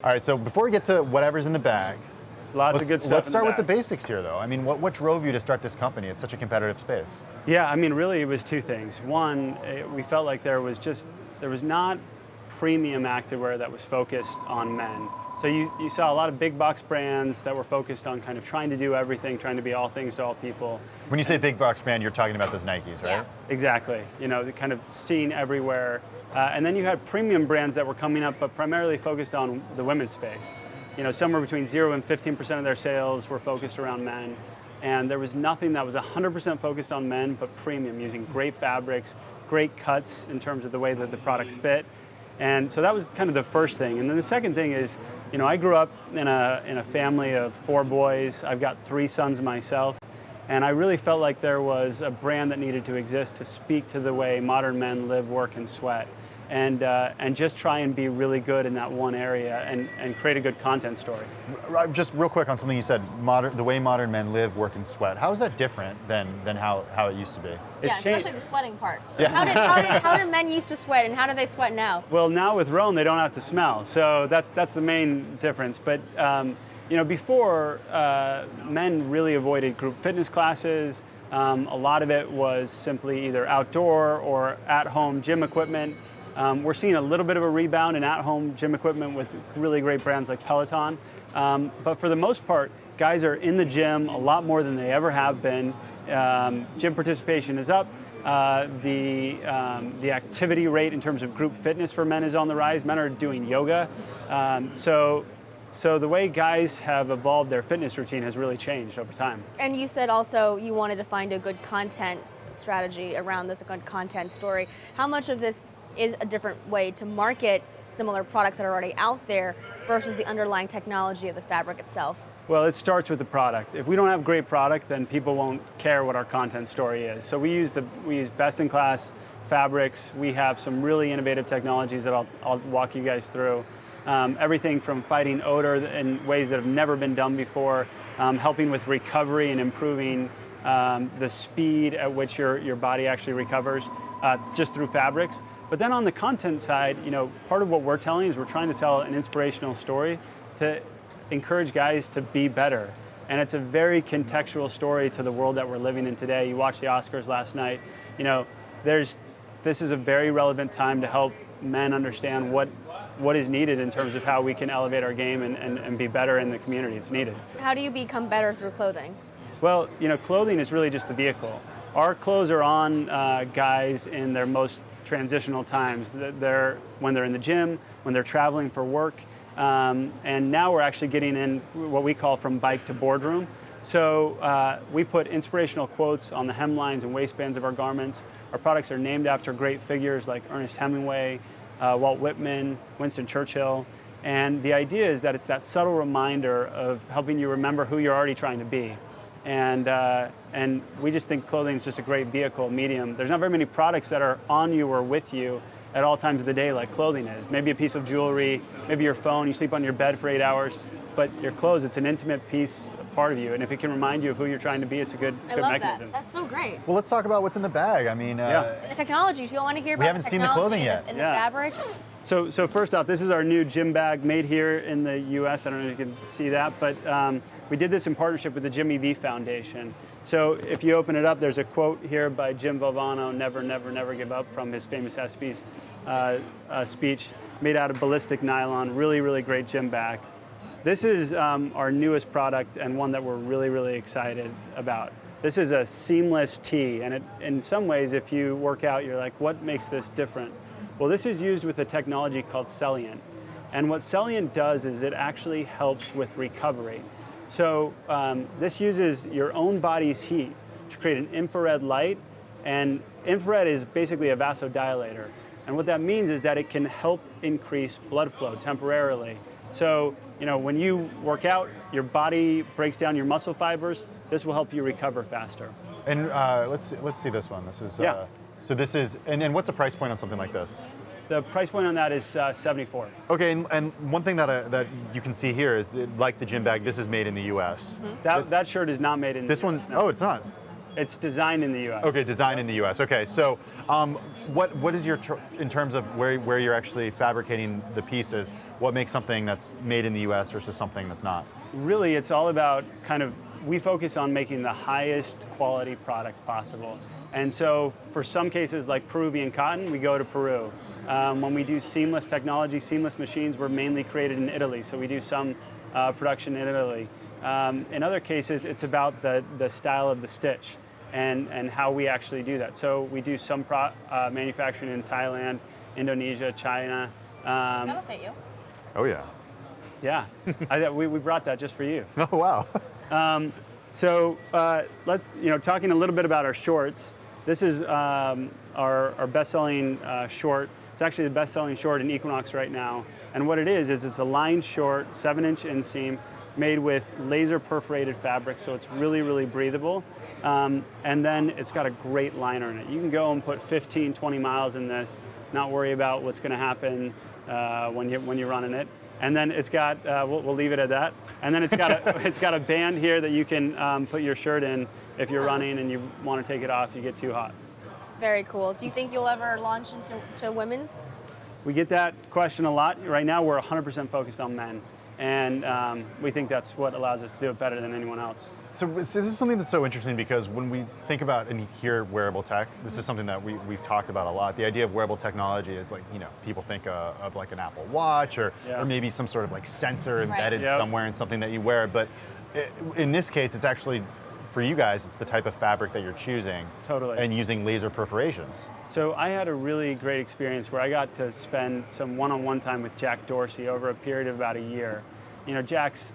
All right, so before we get to whatever's in the bag, Lots of good stuff. let's start with the basics here, though. I mean, what drove you to start this company? It's such a competitive space. Yeah, I mean, really, it was two things. One, we felt like there was not premium activewear that was focused on men. So you saw a lot of big box brands that were focused on kind of trying to do everything, trying to be all things to all people. When you say big box brand, you're talking about those Nikes, right? Yeah. Exactly. You know, the kind of seen everywhere. And then you had premium brands that were coming up, but primarily focused on the women's space. You know, somewhere between 0 and 15% of their sales were focused around men. And there was nothing that was 100% focused on men, but premium, using great fabrics, great cuts in terms of the way that the products fit. And so that was kind of the first thing. And then the second thing is, you know, I grew up in a family of 4 boys. I've got 3 sons myself. And I really felt like there was a brand that needed to exist to speak to the way modern men live, work, and sweat. And just try and be really good in that one area and create a good content story. Just real quick on something you said, the way modern men live, work, and sweat. How is that different than how it used to be? Yeah, especially the sweating part. Yeah. How did men used to sweat, and how do they sweat now? Well, now with Rhone, they don't have to smell, so that's the main difference. But you know, before, men really avoided group fitness classes. A lot of it was simply either outdoor or at-home gym equipment. We're seeing a little bit of a rebound in at-home gym equipment with really great brands like Peloton. But for the most part, guys are in the gym a lot more than they ever have been. Gym participation is up. The activity rate in terms of group fitness for men is on the rise. Men are doing yoga. So the way guys have evolved their fitness routine has really changed over time. And you said also you wanted to find a good content strategy around this, a good content story. How much of this is a different way to market similar products that are already out there versus the underlying technology of the fabric itself? Well, it starts with the product. If we don't have great product, then people won't care what our content story is. So we use best-in-class fabrics. We have some really innovative technologies that I'll walk you guys through. Everything from fighting odor in ways that have never been done before, helping with recovery and improving the speed at which your body actually recovers just through fabrics. But then on the content side, you know, part of what we're telling is we're trying to tell an inspirational story to encourage guys to be better. And it's a very contextual story to the world that we're living in today. You watched the Oscars last night. You know, this is a very relevant time to help men understand what is needed in terms of how we can elevate our game and be better in the community. It's needed. How do you become better through clothing? Well, you know, clothing is really just the vehicle. Our clothes are on guys in their most transitional times. When they're in the gym, when they're traveling for work, and now we're actually getting in what we call from bike to boardroom. So we put inspirational quotes on the hemlines and waistbands of our garments. Our products are named after great figures like Ernest Hemingway, Walt Whitman, Winston Churchill. And the idea is that it's that subtle reminder of helping you remember who you're already trying to be. And we just think clothing is just a great vehicle medium. There's not very many products that are on you or with you at all times of the day like clothing is. Maybe a piece of jewelry, maybe your phone, you sleep on your bed for 8 hours, but your clothes, it's an intimate piece, part of you. And if it can remind you of who you're trying to be, it's a good mechanism. That. That's so great. Well, let's talk about what's in the bag. I mean, The technology, if you want to hear about we haven't seen the clothing yet. And the fabric. So first off, this is our new gym bag made here in the US. I don't know if you can see that, but we did this in partnership with the Jimmy V Foundation. So if you open it up, there's a quote here by Jim Valvano, never, never, never give up, from his famous ESPYs speech, made out of ballistic nylon, really, really great gym bag. This is our newest product and one that we're really, really excited about. This is a seamless tee, and in some ways, if you work out, you're like, what makes this different? Well, this is used with a technology called Celliant. And what Celliant does is it actually helps with recovery. So this uses your own body's heat to create an infrared light, and infrared is basically a vasodilator. And what that means is that it can help increase blood flow temporarily. So, you know, when you work out, your body breaks down your muscle fibers. This will help you recover faster. And let's see this one. This is so this is, and what's the price point on something like this? The price point on that is $74. Okay, and one thing that you can see here is that, like the gym bag, this is made in the U.S. Mm-hmm. That shirt is not made in this the one. US, no. Oh, it's not. It's designed in the U.S. Okay, designed in the U.S. Okay, so what is your in terms of where you're actually fabricating the pieces? What makes something that's made in the U.S. versus something that's not? Really, it's all about we focus on making the highest quality product possible. And so for some cases like Peruvian cotton, we go to Peru. When we do seamless technology, seamless machines, we're mainly created in Italy, so we do some production in Italy. In other cases, it's about the style of the stitch and how we actually do that. So we do some manufacturing in Thailand, Indonesia, China. That'll fit you. Oh yeah. Yeah, we brought that just for you. Oh wow. Let's, talking a little bit about our shorts. This is our best-selling short. It's actually the best-selling short in Equinox right now. And what it is it's a lined short, 7-inch inseam, made with laser perforated fabric, so it's really, really breathable. And then it's got a great liner in it. You can go and put 15, 20 miles in this, not worry about what's going to happen when you're running it. And then it's got, we'll leave it at that. And then it's got a band here that you can put your shirt in if you're running and you want to take it off, you get too hot. Very cool. Do you think you'll ever launch into women's? We get that question a lot. Right now we're 100% focused on men. And we think that's what allows us to do it better than anyone else. So this is something that's so interesting because when we think about and hear wearable tech, this is something that we've talked about a lot. The idea of wearable technology is like, people think of like an Apple Watch or maybe some sort of like sensor embedded somewhere in something that you wear. But in this case, it's actually, for you guys, it's the type of fabric that you're choosing. Totally. And using laser perforations. So I had a really great experience where I got to spend some one-on-one time with Jack Dorsey over a period of about a year. Jack's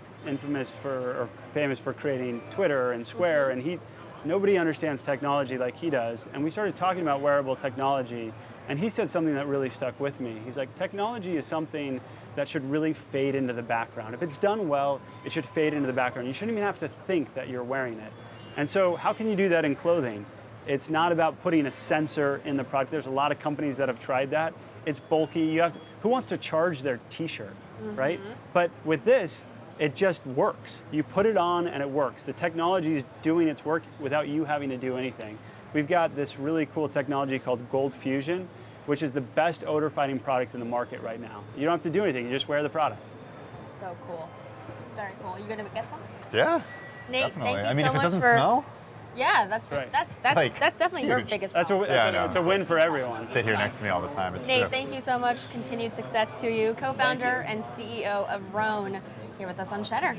famous for creating Twitter and Square, and nobody understands technology like he does. And we started talking about wearable technology, and he said something that really stuck with me. He's like, technology is something that should really fade into the background. If it's done well, it should fade into the background. You shouldn't even have to think that you're wearing it. And so how can you do that in clothing? It's not about putting a sensor in the product. There's a lot of companies that have tried that. It's bulky. Who wants to charge their t-shirt, right? But with this, it just works. You put it on and it works. The technology is doing its work without you having to do anything. We've got this really cool technology called Gold Fusion, which is the best odor fighting product in the market right now. You don't have to do anything, you just wear the product. So cool. Very cool. You gonna get some? Yeah. Nate, definitely. thank you so if it much doesn't for, smell, yeah, that's right. That's definitely your huge. biggest That's problem. it's a win for everyone. sit here next to me all the time. It's Nate, true. thank you so much. Continued success to you. Co-founder and CEO of Rhone, here with us on Cheddar.